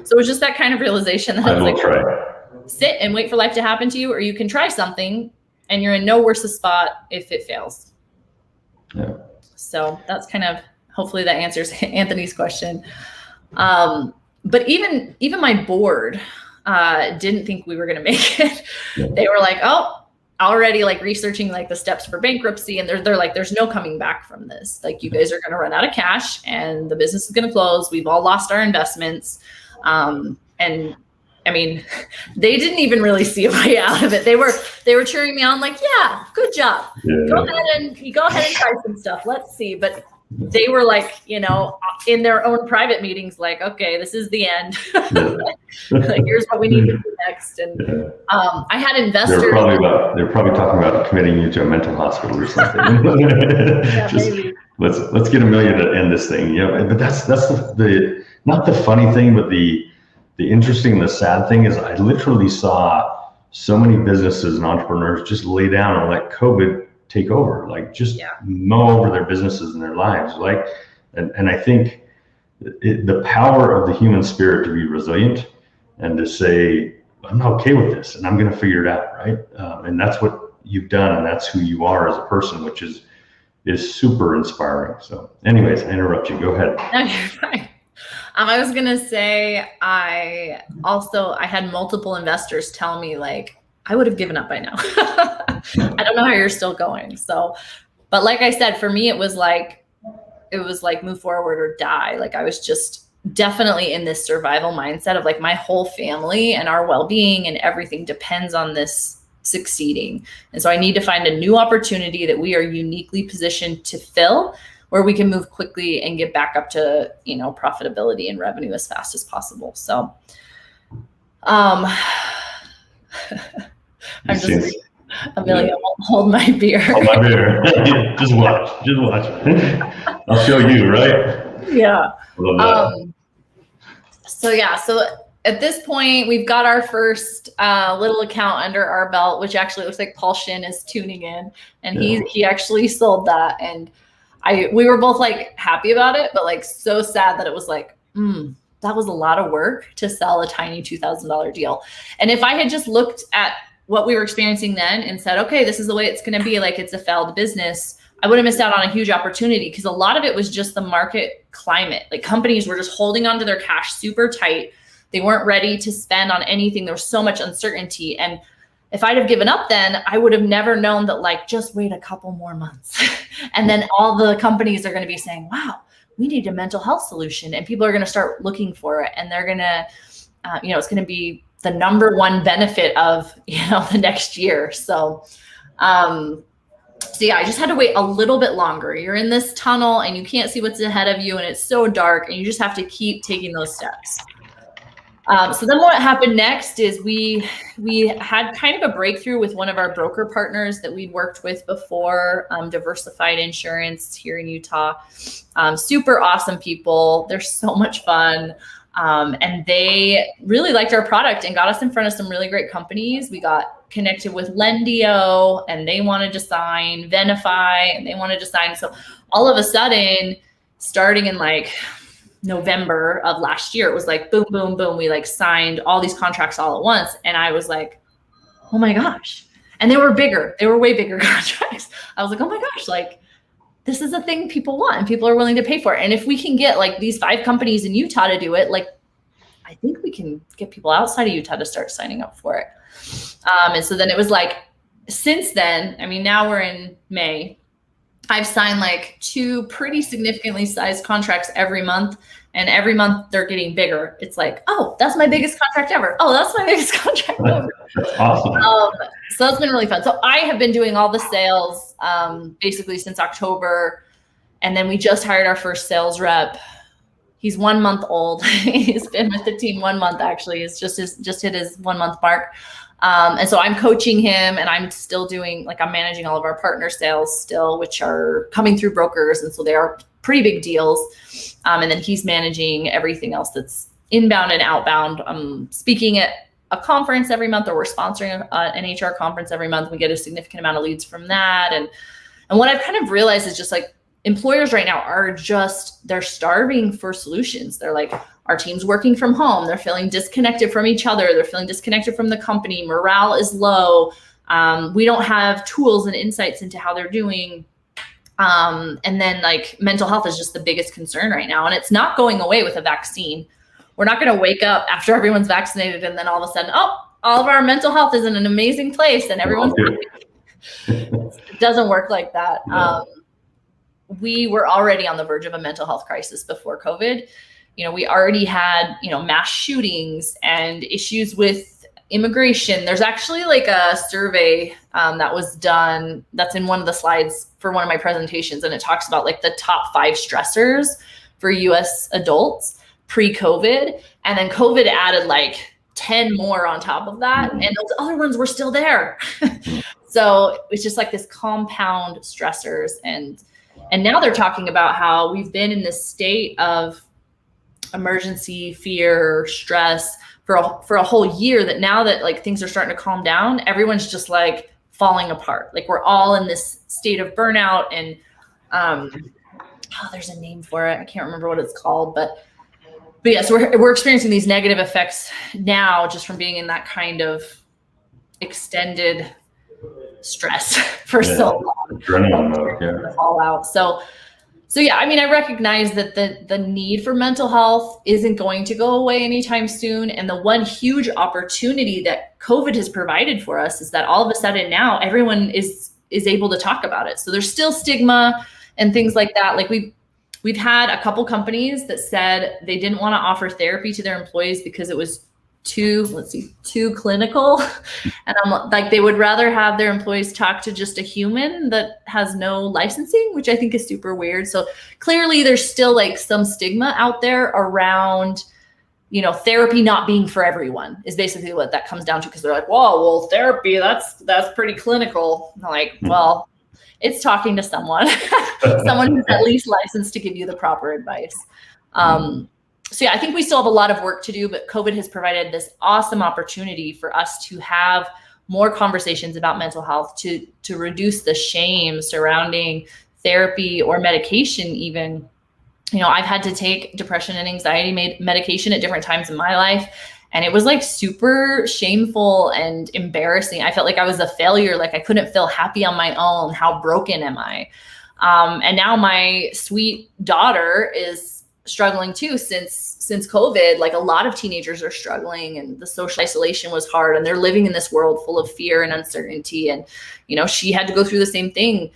So it was just that kind of realization that I was like, sit and wait for life to happen to you, or you can try something and you're in no worse a spot if it fails. Yeah. So that's kind of, hopefully that answers Anthony's question. But even my board didn't think we were going to make it. They were like, oh, already like researching like the steps for bankruptcy. And they're like, there's no coming back from this. Like, you guys are going to run out of cash and the business is going to close. We've all lost our investments. And I mean, they didn't even really see a way out of it. They were cheering me on like, yeah, good job. Yeah. Go ahead and try some stuff. Let's see. But they were like, you know, in their own private meetings, like, okay, this is the end. Like, here's what we need to do next. And I had investors. They're probably talking about committing you to a mental hospital or something. Yeah, maybe. Let's get Amelia to end this thing. Yeah, but that's the not the funny thing, but the interesting, the sad thing is I literally saw so many businesses and entrepreneurs just lay down and let COVID take over, like just mow over their businesses and their lives. Like, and I think the power of the human spirit to be resilient and to say, I'm not okay with this and I'm going to figure it out. Right. And that's what you've done. And that's who you are as a person, which is super inspiring. So anyways, I interrupt you. Go ahead. No, you're fine. I was going to say, I had multiple investors tell me like, I would have given up by now. I don't know how you're still going. So, but like I said, for me, it was like move forward or die. Like, I was just definitely in this survival mindset of like, my whole family and our well-being and everything depends on this succeeding. And so I need to find a new opportunity that we are uniquely positioned to fill, where we can move quickly and get back up to, you know, profitability and revenue as fast as possible. So, I'm just, Amelia won't hold my beer. Hold my beer. Just watch. I'll show you, right? Yeah. So at this point, we've got our first little account under our belt, which actually looks like Paul Shin is tuning in, and he actually sold that. And we were both like happy about it, but like so sad that it was like, that was a lot of work to sell a tiny $2,000 deal. And if I had just looked at what we were experiencing then and said, okay, this is the way it's going to be, like it's a failed business, I would have missed out on a huge opportunity, because a lot of it was just the market climate. Like, companies were just holding onto their cash super tight. They weren't ready to spend on anything. There was so much uncertainty. And if I'd have given up then, I would have never known that, like, just wait a couple more months. And then all the companies are going to be saying, wow, we need a mental health solution. And people are going to start looking for it. And they're going to, it's going to be the number one benefit of, the next year. So I just had to wait a little bit longer. You're in this tunnel and you can't see what's ahead of you, and it's so dark, and you just have to keep taking those steps. So then what happened next is we had kind of a breakthrough with one of our broker partners that we'd worked with before, Diversified Insurance here in Utah. Super awesome people. They're so much fun. And they really liked our product and got us in front of some really great companies. We got connected with Lendio, and they wanted to sign, Venify, and they wanted to sign. So all of a sudden, starting in like November of last year, it was like boom, boom, boom. We like signed all these contracts all at once. And I was like, oh my gosh. And they were bigger. They were way bigger contracts. I was like, oh my gosh, like this is a thing people want and people are willing to pay for it. And if we can get like these 5 companies in Utah to do it, like I think we can get people outside of Utah to start signing up for it. And so then it was like, since then, I mean, now we're in May, I've signed like 2 pretty significantly sized contracts every month, and every month they're getting bigger. It's like, oh, that's my biggest contract ever. Oh, that's my biggest contract ever. That's awesome. So that's been really fun. So I have been doing all the sales basically since October, And then we just hired our first sales rep. He's 1 month old. He's been with the team 1 month, actually. He's just hit his 1 month mark. And so I'm coaching him, and I'm still doing, like, I'm managing all of our partner sales still, which are coming through brokers. And so they are pretty big deals. And then he's managing everything else that's inbound and outbound. I'm speaking at a conference every month, or we're sponsoring an HR conference every month. We get a significant amount of leads from that. And what I've kind of realized is just like employers right now are they're starving for solutions. They're like, our team's working from home. They're feeling disconnected from each other. They're feeling disconnected from the company. Morale is low. We don't have tools and insights into how they're doing. And then like mental health is just the biggest concern right now. And it's not going away with a vaccine. We're not going to wake up after everyone's vaccinated and then all of a sudden, oh, all of our mental health is in an amazing place and everyone's happy. It doesn't work like that. No. We were already on the verge of a mental health crisis before COVID. We already had, mass shootings and issues with immigration. There's actually like a survey that was done that's in one of the slides for one of my presentations. And it talks about like the top 5 stressors for US adults pre-COVID. And then COVID added like 10 more on top of that. And those other ones were still there. So it's just like this compound stressors. And now they're talking about how we've been in this state of emergency, fear, stress for a whole year, that now that like things are starting to calm down, everyone's just like falling apart. Like we're all in this state of burnout, and there's a name for it. I can't remember what it's called, but yes, we're experiencing these negative effects now just from being in that kind of extended stress for so long. Adrenaline mode, fallout. So yeah, I mean, I recognize that the need for mental health isn't going to go away anytime soon. And the one huge opportunity that COVID has provided for us is that all of a sudden now everyone is able to talk about it. So there's still stigma and things like that. Like we've had a couple companies that said they didn't want to offer therapy to their employees because it was too clinical. And I'm like, they would rather have their employees talk to just a human that has no licensing, which I think is super weird. So clearly there's still like some stigma out there around, therapy not being for everyone is basically what that comes down to. Cause they're like, well, therapy, that's pretty clinical. I'm like, well, it's talking to someone who's at least licensed to give you the proper advice. So yeah, I think we still have a lot of work to do, but COVID has provided this awesome opportunity for us to have more conversations about mental health, to reduce the shame surrounding therapy or medication even. I've had to take depression and anxiety medication at different times in my life, and it was like super shameful and embarrassing. I felt like I was a failure, like I couldn't feel happy on my own. How broken am I? And now my sweet daughter is struggling too since COVID. Like a lot of teenagers are struggling, and the social isolation was hard, and they're living in this world full of fear and uncertainty. And, she had to go through the same thing.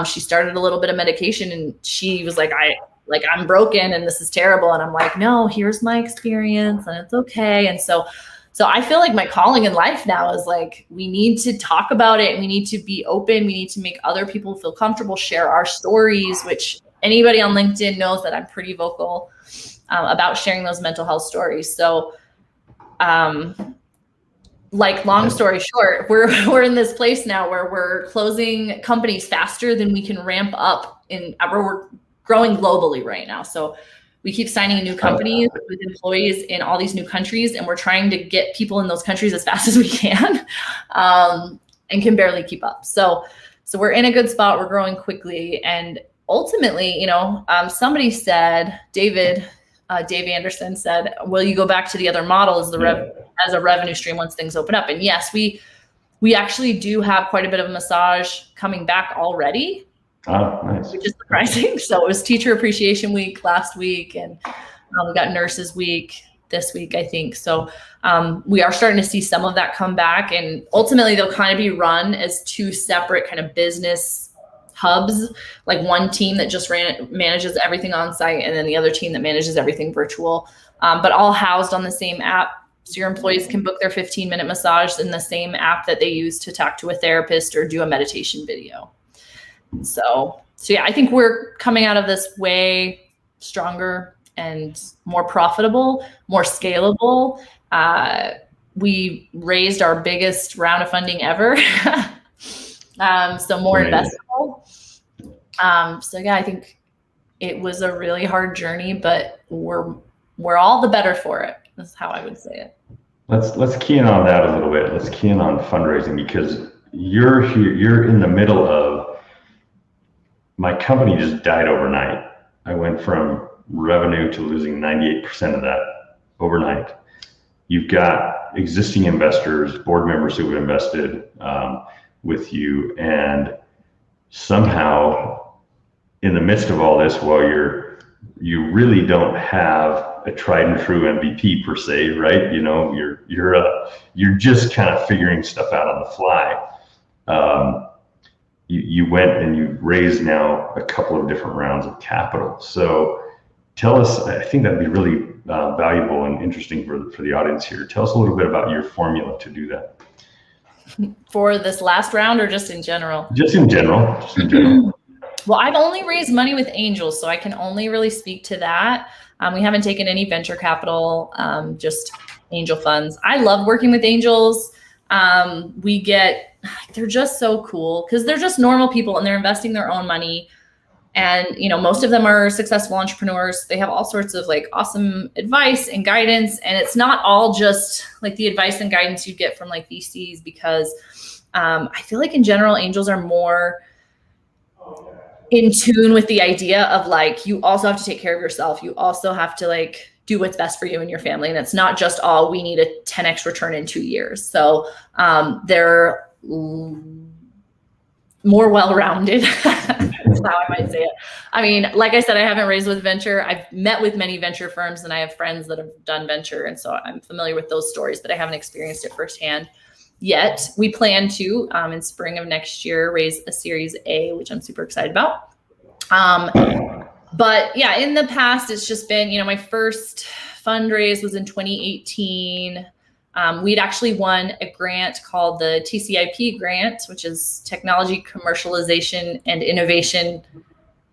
She started a little bit of medication, and she was like, I'm broken and this is terrible. And I'm like, no, here's my experience and it's okay. And so I feel like my calling in life now is like, we need to talk about it, and we need to be open. We need to make other people feel comfortable, share our stories, which anybody on LinkedIn knows that I'm pretty vocal about sharing those mental health stories. So, long story short, we're in this place now where we're closing companies faster than we can ramp up we're growing globally right now. So we keep signing new companies with employees in all these new countries, and we're trying to get people in those countries as fast as we can, and can barely keep up. So we're in a good spot. We're growing quickly. And ultimately, somebody said, Dave Anderson said, will you go back to the other model as as a revenue stream once things open up? And yes, we actually do have quite a bit of massage coming back already. Oh, nice. Which is surprising. So it was Teacher Appreciation Week last week, and we got Nurses Week this week, I think. So we are starting to see some of that come back, and ultimately they'll kind of be run as 2 separate kind of business hubs, like one team that just manages everything on site, and then the other team that manages everything virtual, but all housed on the same app. So your employees can book their 15-minute massage in the same app that they use to talk to a therapist or do a meditation video. So yeah, I think we're coming out of this way stronger and more profitable, more scalable. We raised our biggest round of funding ever. So more investable. So yeah, I think it was a really hard journey, but we're all the better for it. That's how I would say it. Let's key in on that a little bit. Let's key in on fundraising, because you're here, you're in the middle of, my company just died overnight. I went from revenue to losing 98% of that overnight. You've got existing investors, board members who have invested with you, and somehow in the midst of all this, while you really don't have a tried and true MVP per se, right? You know, you're just kind of figuring stuff out on the fly. You went and you raised now a couple of different rounds of capital. So tell us, I think that'd be really valuable and interesting for the audience here. Tell us a little bit about your formula to do that. For this last round or just in general? Just in general. Well, I've only raised money with angels, so I can only really speak to that. We haven't taken any venture capital, just angel funds. I love working with angels. They're just so cool because they're just normal people and they're investing their own money. And, you know, most of them are successful entrepreneurs. They have all sorts of like awesome advice and guidance. And it's not all just like the advice and guidance you get from like VCs, because I feel like in general, angels are more in tune with the idea of like, you also have to take care of yourself. You also have to like do what's best for you and your family. And it's not just all, we need a 10x return in 2 years. So they're more well-rounded. That's how I might say it. I mean, like I said, I haven't raised with venture. I've met with many venture firms and I have friends that have done venture. And so I'm familiar with those stories, but I haven't experienced it firsthand yet. We plan to, in spring of next year, raise a Series A, which I'm super excited about. But yeah, in the past, it's just been, you know, my first fundraise was in 2018. We'd actually won a grant called the Tcip Grant, which is Technology Commercialization and Innovation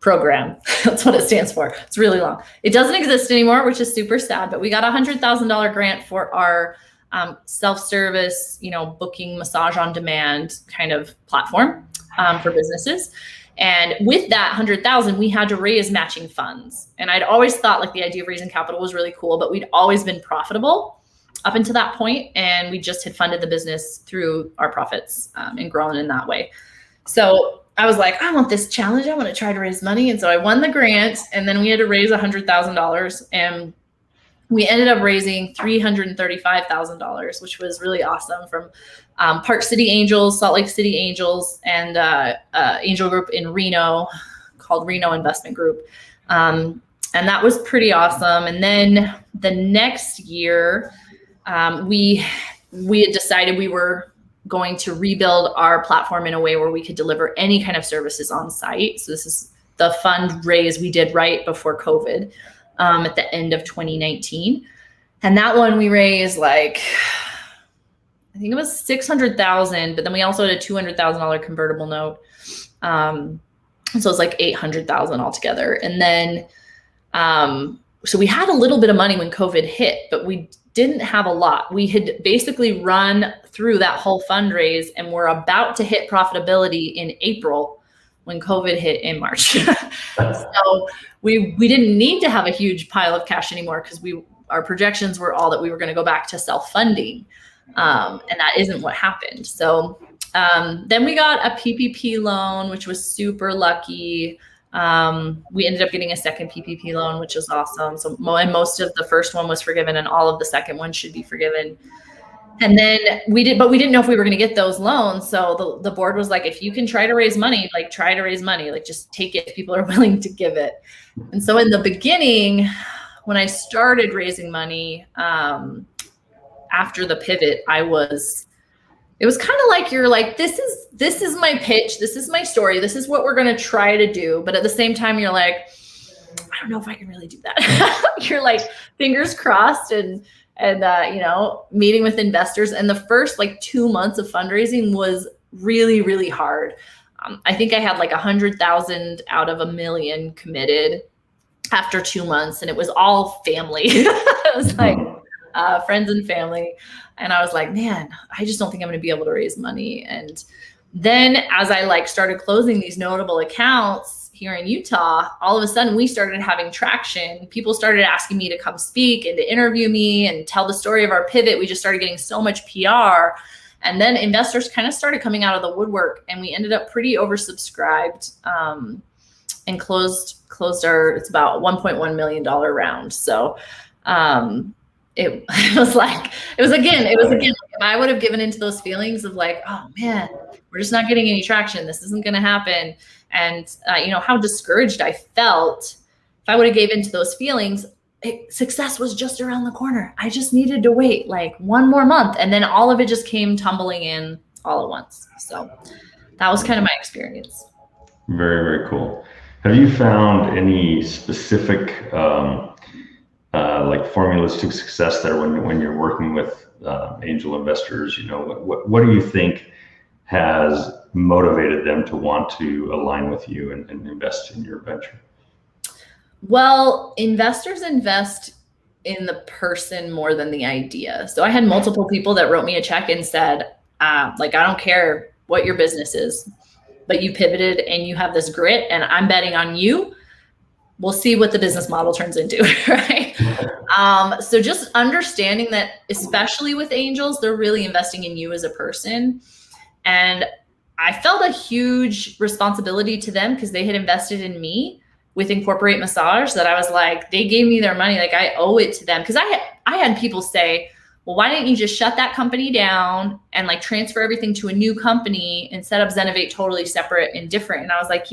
Program. That's what it stands for. It's really long. It doesn't exist anymore, which is super sad, but we got a $100,000 grant for our self-service, you know, booking massage on demand kind of platform for businesses. And with that 100,000, we had to raise matching funds. And I'd always thought like the idea of raising capital was really cool, but we'd always been profitable up until that point, and we just had funded the business through our profits and grown in that way. So I was like, I want this challenge. I want to try to raise money. And so I won the grant, and then we had to raise $100,000, and we ended up raising $335,000, which was really awesome, from Park City Angels, Salt Lake City Angels, and angel group in Reno called Reno Investment Group. And that was pretty awesome. And then the next year, we had decided we were going to rebuild our platform in a way where we could deliver any kind of services on site. So this is the fundraise we did right before COVID, at the end of 2019. And that one we raised like, I think it was 600,000, but then we also had a $200,000 convertible note. So it's like 800,000 altogether. And then, so we had a little bit of money when COVID hit, but we didn't have a lot. We had basically run through that whole fundraise and we're about to hit profitability in April when COVID hit in March. So we didn't need to have a huge pile of cash anymore, because our projections were all that we were going to go back to self-funding. And that isn't what happened. So then we got a PPP loan, which was super lucky. We ended up getting a second PPP loan, which is awesome. So and most of the first one was forgiven and all of the second one should be forgiven. And then we didn't know if we were going to get those loans. So the board was like, if you can try to raise money, like try to raise money, like just take it if people are willing to give it. And so in the beginning, when I started raising money, after the pivot, it was kind of like, you're like, this is my pitch. This is my story. This is what we're going to try to do. But at the same time, you're like, I don't know if I can really do that. You're like fingers crossed and you know, meeting with investors. And the first like 2 months of fundraising was really, really hard. I think I had like 100,000 out of 1 million committed after 2 months, and it was all family. It was like friends and family. And I was like, man, I just don't think I'm going to be able to raise money. And then as I like started closing these notable accounts here in Utah, all of a sudden we started having traction. People started asking me to come speak and to interview me and tell the story of our pivot. We just started getting so much PR. And then investors kind of started coming out of the woodwork, and we ended up pretty oversubscribed and closed our, it's about $1.1 million round. So it was again, if I would have given into those feelings of like, oh man, we're just not getting any traction, this isn't going to happen. And how discouraged I felt. If I would have gave into those feelings, success was just around the corner. I just needed to wait like 1 more month, and then all of it just came tumbling in all at once. So that was kind of my experience. Very, very cool. Have you found any specific like formulas to success there when you're working with angel investors? What do you think has motivated them to want to align with you and invest in your venture? Well, investors invest in the person more than the idea. So I had multiple people that wrote me a check and said, I don't care what your business is, but you pivoted and you have this grit, and I'm betting on you. We'll see what the business model turns into, right? So just understanding that, especially with angels, they're really investing in you as a person. And I felt a huge responsibility to them because they had invested in me with Incorporate Massage, that I was like, they gave me their money. Like I owe it to them. Because I had people say, well, why didn't you just shut that company down and like transfer everything to a new company and set up Zenovate totally separate and different? And I was like,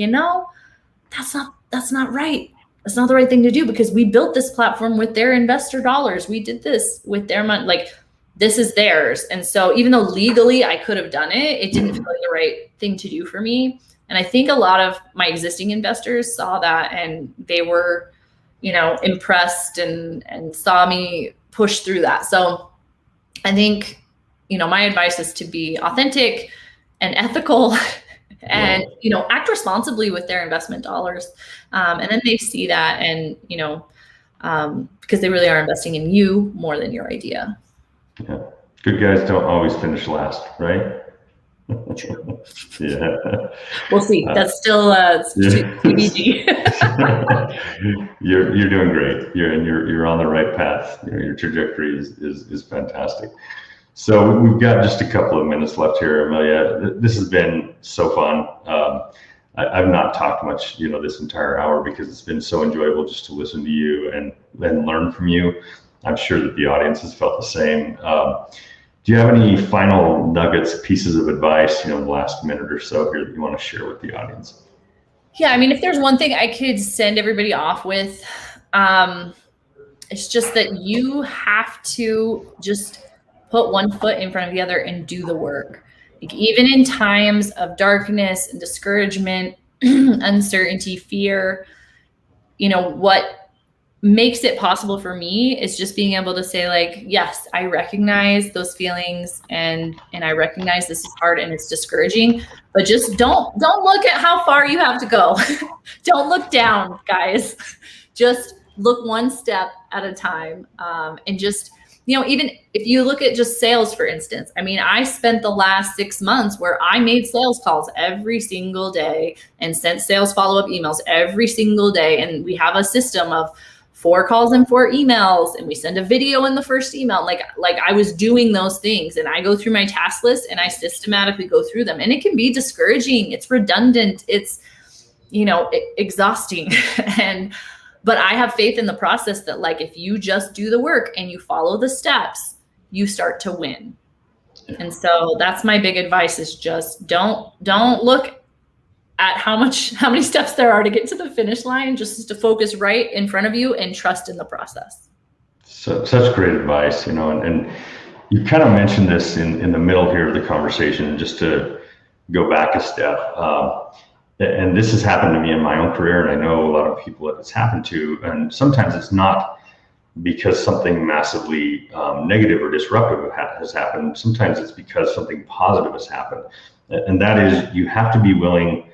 that's not right. That's not the right thing to do, because we built this platform with their investor dollars. We did this with their money. Like this is theirs. And so even though legally I could have done it, it didn't feel like the right thing to do for me. And I think a lot of my existing investors saw that, and they were, impressed and saw me push through that. So I think, my advice is to be authentic and ethical and, act responsibly with their investment dollars. And then they see that, and, because they really are investing in you more than your idea. Yeah. Good guys don't always finish last, right? Yeah. We'll see. That's still TBD. You're doing great. You're on the right path. Your trajectory is fantastic. So we've got just a couple of minutes left here, Amelia. This has been so fun. I've not talked much, this entire hour, because it's been so enjoyable just to listen to you and learn from you. I'm sure that the audience has felt the same. Do you have any final nuggets, pieces of advice, in the last minute or so here that you want to share with the audience? Yeah, I mean, if there's one thing I could send everybody off with, it's just that you have to just put one foot in front of the other and do the work. Like, even in times of darkness and discouragement, uncertainty, fear, what makes it possible for me is just being able to say, like, yes, I recognize those feelings and I recognize this is hard and it's discouraging, but just don't look at how far you have to go. Don't look down, guys. Just look one step at a time. And just, even if you look at just sales, for instance, I mean, I spent the last 6 months where I made sales calls every single day and sent sales follow-up emails every single day. And we have a system of 4 calls and 4 emails, and we send a video in the first email. Like I was doing those things, and I go through my task list and I systematically go through them, and it can be discouraging. It's redundant. It's, exhausting. But I have faith in the process that, like, if you just do the work and you follow the steps, you start to win. And so that's my big advice, is just don't look at how many steps there are to get to the finish line, just to focus right in front of you and trust in the process. So such great advice, and you kind of mentioned this in the middle here of the conversation, just to go back a step. And this has happened to me in my own career, and I know a lot of people that it's happened to. And sometimes it's not because something massively negative or disruptive has happened. Sometimes it's because something positive has happened. And that is, you have to be willing,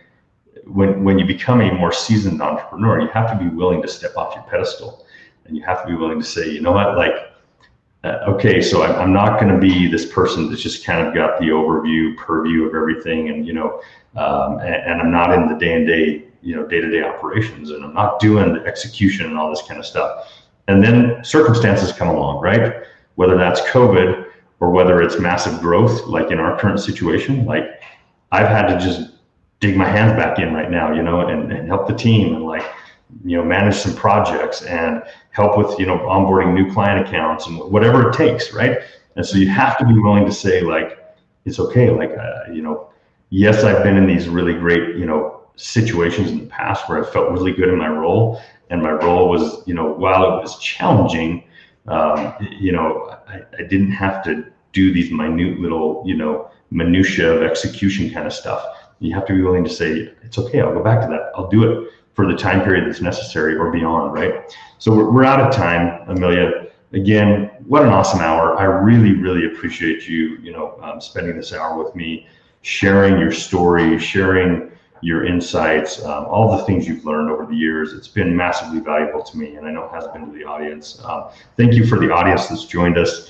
when you become a more seasoned entrepreneur, you have to be willing to step off your pedestal, and you have to be willing to say, you know what, like, okay, so I'm not going to be this person that's just kind of got the purview of everything, and and I'm not in the day-to-day operations, and I'm not doing the execution and all this kind of stuff. And then circumstances come along, right? Whether that's COVID or whether it's massive growth, like in our current situation, like I've had to just dig my hands back in right now, and help the team, and like, manage some projects and help with, onboarding new client accounts and whatever it takes, right? And so you have to be willing to say, like, it's okay. Like, yes, I've been in these really great, situations in the past where I felt really good in my role, and my role was, while it was challenging, I didn't have to do these minute little, minutia of execution kind of stuff. You have to be willing to say, it's okay, I'll go back to that. I'll do it for the time period that's necessary or beyond, right? So we're out of time, Amelia. Again, what an awesome hour. I really, really appreciate you, spending this hour with me, sharing your story, sharing your insights, all the things you've learned over the years. It's been massively valuable to me, and I know it has been to the audience. Thank you for the audience that's joined us.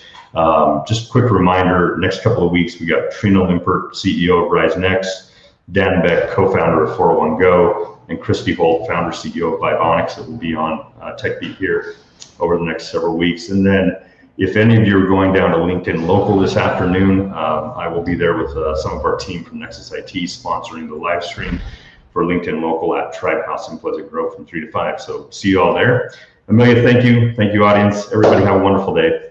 Just a quick reminder, next couple of weeks, we got Trina Limpert, CEO of Rise Next, Dan Beck, co-founder of 401 Go, and Christy Holt, founder, CEO of Vibonics, that will be on TechBeat here over the next several weeks. And then if any of you are going down to LinkedIn Local this afternoon, I will be there with some of our team from Nexus IT sponsoring the live stream for LinkedIn Local at Tribe House in Pleasant Grove from 3 to 5. So see you all there. Amelia, thank you. Thank you, audience. Everybody have a wonderful day.